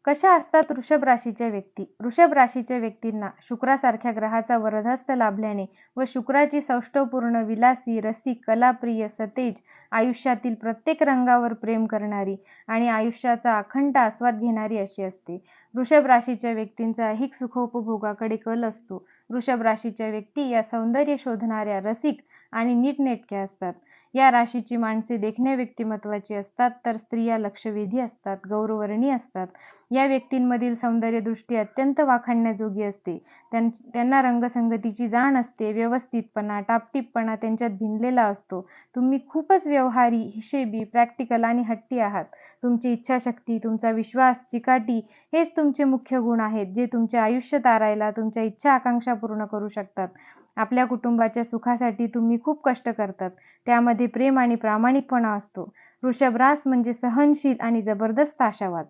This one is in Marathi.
कशा असतात वृषभ राशीच्या व्यक्ती? वृषभ राशीच्या व्यक्तींना शुक्रासारख्या ग्रहाचा वरदहस्त लाभल्याने व शुक्राची सौष्ठवपूर्ण, विलासी, रसिक, कलाप्रिय, सतेज, आयुष्यातील प्रत्येक रंगावर प्रेम करणारी आणि आयुष्याचा अखंड आस्वाद घेणारी अशी असते. वृषभ राशीच्या व्यक्तींचा ऐहिक सुखोपभोगाकडे कल असतो. वृषभ राशीच्या व्यक्ती या सौंदर्य शोधणाऱ्या, रसिक आणि नीटनेटक्या असतात. या राशीची माणसे देखण्या व्यक्तिमत्वाची असतात, तर स्त्रिया लक्षवेधी असतात, गौरवर्णी असतात. या व्यक्तींमधील सौंदर्यदृष्टी अत्यंत वाखाणण्याजोगी असते. त्यांना रंगसंगतीची जाण असते. व्यवस्थितपणा, टापटीपपणा त्यांच्यात भिनलेला असतो. तुम्ही खूपच व्यवहारी, हिशेबी, प्रॅक्टिकल आणि हट्टी आहात. तुमची इच्छाशक्ती, तुमचा विश्वास, चिकाटी हेच तुमचे मुख्य गुण आहेत, जे तुमचे आयुष्य तारायला, तुमच्या इच्छा आकांक्षा पूर्ण करू शकतात. आपल्या कुटुंबाच्या सुखासाठी तुम्ही खूप कष्ट करतात. त्यामध्ये प्रेम आणि प्रामाणिकपणा असतो. वृषभ रास म्हणजे सहनशील आणि जबरदस्त आशावाद.